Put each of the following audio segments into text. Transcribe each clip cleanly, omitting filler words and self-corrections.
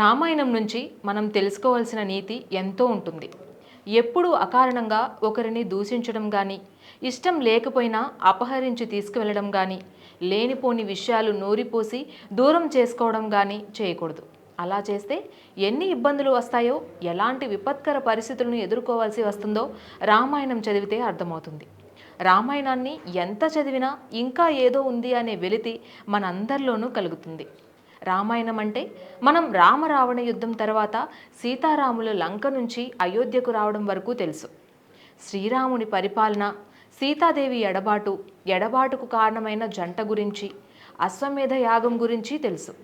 రామాయణం నుంచి మనం తెలుసుకోవాల్సిన నీతి ఎంతో ఉంటుంది. ఎప్పుడూ అకారణంగా ఒకరిని దూషించడం కానీ, ఇష్టం లేకపోయినా అపహరించి తీసుకువెళ్ళడం కానీ, లేనిపోని విషయాలు నూరిపోసి దూరం చేసుకోవడం కానీ చేయకూడదు. అలా చేస్తే ఎన్ని ఇబ్బందులు వస్తాయో, ఎలాంటి విపత్కర పరిస్థితులను ఎదుర్కోవాల్సి వస్తుందో రామాయణం చదివితే అర్థమవుతుంది. రామాయణాన్ని ఎంత చదివినా ఇంకా ఏదో ఉంది అనే వెలితి మనందరిలోనూ కలుగుతుంది. రామాయణం అంటే మనం రామరావణ యుద్ధం తర్వాత సీతారాములు లంక నుంచి అయోధ్యకు రావడం వరకు తెలుసు. శ్రీరాముని పరిపాలన, సీతాదేవి ఎడబాటుకు కారణమైన జంట గురించి, అశ్వమేధ యాగం గురించి తెలుసు.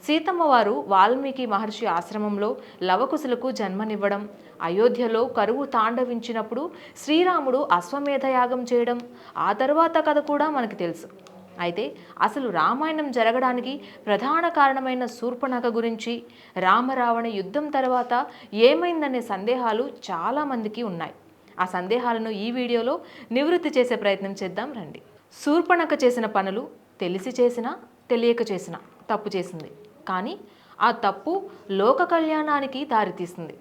సీతమ్మ వారు వాల్మీకి మహర్షి ఆశ్రమంలో లవకుశులకు జన్మనివ్వడం, అయోధ్యలో కరువు తాండవించినప్పుడు శ్రీరాముడు అశ్వమేధ యాగం చేయడం, ఆ తరువాత కథ కూడా మనకి తెలుసు. అయితే అసలు రామాయణం జరగడానికి ప్రధాన కారణమైన శూర్పణఖ గురించి, రామరావణ యుద్ధం తర్వాత ఏమైందనే సందేహాలు చాలామందికి ఉన్నాయి. ఆ సందేహాలను ఈ వీడియోలో నివృత్తి చేసే ప్రయత్నం చేద్దాం రండి. శూర్పణఖ చేసిన పనులు తెలిసి చేసినా తెలియక చేసినా తప్పు చేసింది. కానీ ఆ తప్పు లోక కళ్యాణానికి దారితీస్తుంది.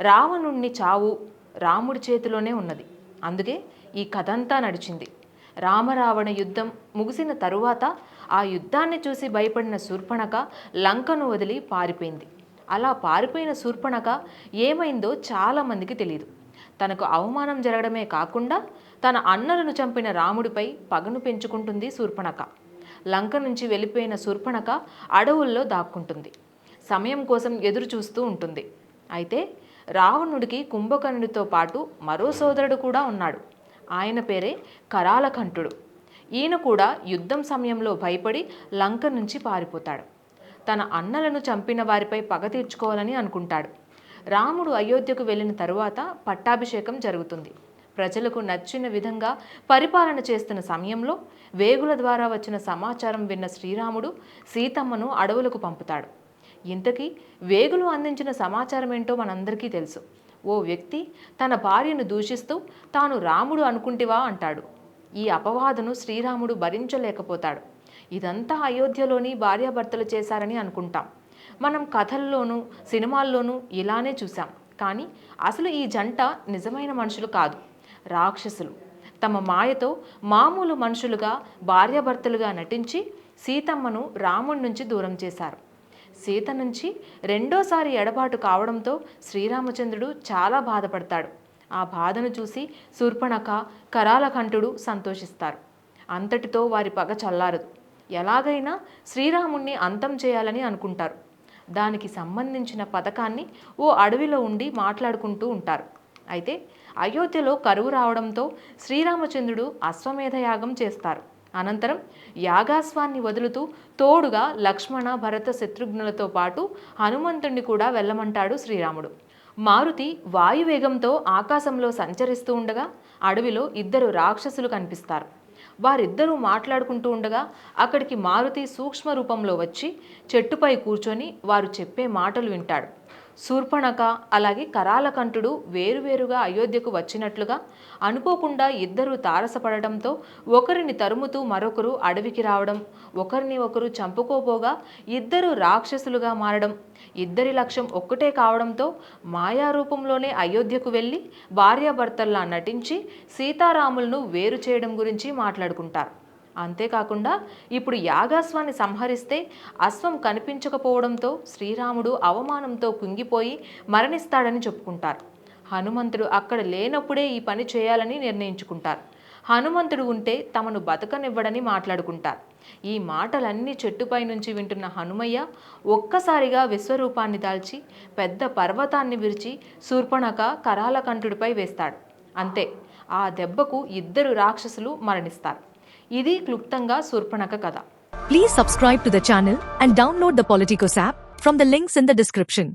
రావణుణ్ణి చావు రాముడి చేతిలోనే ఉన్నది. అందుకే ఈ కథంతా నడిచింది. రామరావణ యుద్ధం ముగిసిన తరువాత ఆ యుద్ధాన్ని చూసి భయపడిన శూర్పణఖ లంకను వదిలి పారిపోయింది. అలా పారిపోయిన శూర్పణఖ ఏమైందో చాలామందికి తెలియదు. తనకు అవమానం జరగడమే కాకుండా తన అన్నలను చంపిన రాముడిపై పగను పెంచుకుంటుంది శూర్పణఖ. లంక నుంచి వెళ్ళిపోయిన శూర్పణఖ అడవుల్లో దాక్కుంటుంది. సమయం కోసం ఎదురు చూస్తూ ఉంటుంది. అయితే రావణుడికి కుంభకర్ణుడితో పాటు మరో సోదరుడు కూడా ఉన్నాడు. ఆయన పేరే కరాలకంఠుడు. ఈయన కూడా యుద్ధం సమయంలో భయపడి లంక నుంచి పారిపోతాడు. తన అన్నలను చంపిన వారిపై పగ తీర్చుకోవాలని అనుకుంటాడు. రాముడు అయోధ్యకు వెళ్ళిన తరువాత పట్టాభిషేకం జరుగుతుంది. ప్రజలకు నచ్చిన విధంగా పరిపాలన చేస్తున్న సమయంలో వేగుల ద్వారా వచ్చిన సమాచారం విన్న శ్రీరాముడు సీతమ్మను అడవులకు పంపుతాడు. ఇంతకీ వేగులు అందించిన సమాచారం ఏంటో మనందరికీ తెలుసు. ఓ వ్యక్తి తన భార్యను దూషిస్తూ తాను రాముడు అనుకుంటివా అంటాడు. ఈ అపవాదును శ్రీరాముడు భరించలేకపోతాడు. ఇదంతా అయోధ్యలోని భార్యాభర్తలు చేశారని అనుకుంటాం. మనం కథల్లోనూ సినిమాల్లోనూ ఇలానే చూసాం. కానీ అసలు ఈ జంట నిజమైన మనుషులు కాదు, రాక్షసులు. తమ మాయతో మామూలు మనుషులుగా భార్యాభర్తలుగా నటించి సీతమ్మను రాముడి నుంచి దూరం చేశారు. సీత నుంచి రెండోసారి ఎడబాటు కావడంతో శ్రీరామచంద్రుడు చాలా బాధపడతాడు. ఆ బాధను చూసి శూర్పణఖ, కరాలకంఠుడు సంతోషిస్తారు. అంతటితో వారి పగ చల్లారదు. ఎలాగైనా శ్రీరాముణ్ణి అంతం చేయాలని అనుకుంటారు. దానికి సంబంధించిన పథకాన్ని ఓ అడవిలో ఉండి మాట్లాడుకుంటూ ఉంటారు. అయితే అయోధ్యలో కరువు రావడంతో శ్రీరామచంద్రుడు అశ్వమేధ యాగం చేస్తారు. అనంతరం యాగాశ్వాన్ని వదులుతూ తోడుగా లక్ష్మణ, భరత, శత్రుఘ్నులతో పాటు హనుమంతుణ్ణి కూడా వెళ్ళమంటాడు శ్రీరాముడు. మారుతి వాయువేగంతో ఆకాశంలో సంచరిస్తూ ఉండగా అడవిలో ఇద్దరు రాక్షసులు కనిపిస్తారు. వారిద్దరూ మాట్లాడుకుంటూ ఉండగా అక్కడికి మారుతి సూక్ష్మ రూపంలో వచ్చి చెట్టుపై కూర్చొని వారు చెప్పే మాటలు వింటాడు. శూర్పణఖ అలాగే కరాలకంఠుడు వేరువేరుగా అయోధ్యకు వచ్చినట్లుగా అనుకోకుండా ఇద్దరు తారసపడటంతో ఒకరిని తరుముతూ మరొకరు అడవికి రావడం, ఒకరిని ఒకరు చంపుకోపోగా ఇద్దరు రాక్షసులుగా మారడం, ఇద్దరి లక్ష్యం ఒక్కటే కావడంతో మాయారూపంలోనే అయోధ్యకు వెళ్ళి భార్యాభర్తల్లా నటించి సీతారాములను వేరు చేయడం గురించి మాట్లాడుకుంటారు. అంతేకాకుండా ఇప్పుడు యాగాశ్వాన్ని సంహరిస్తే అశ్వం కనిపించకపోవడంతో శ్రీరాముడు అవమానంతో కుంగిపోయి మరణిస్తాడని చెప్పుకుంటారు. హనుమంతుడు అక్కడ లేనప్పుడే ఈ పని చేయాలని నిర్ణయించుకుంటారు. హనుమంతుడు ఉంటే తమను బతకనివ్వడని మాట్లాడుకుంటారు. ఈ మాటలన్నీ చెట్టుపై నుంచి వింటున్న హనుమయ్య ఒక్కసారిగా విశ్వరూపాన్ని దాల్చి పెద్ద పర్వతాన్ని విరిచి శూర్పణఖ, కరాలకంఠుడిపై వేస్తాడు. అంతే, ఆ దెబ్బకు ఇద్దరు రాక్షసులు మరణిస్తారు. ఇది క్లుప్తంగా శూర్పణఖ కథ. Please subscribe to the channel and download the Politicos app from the links in the description.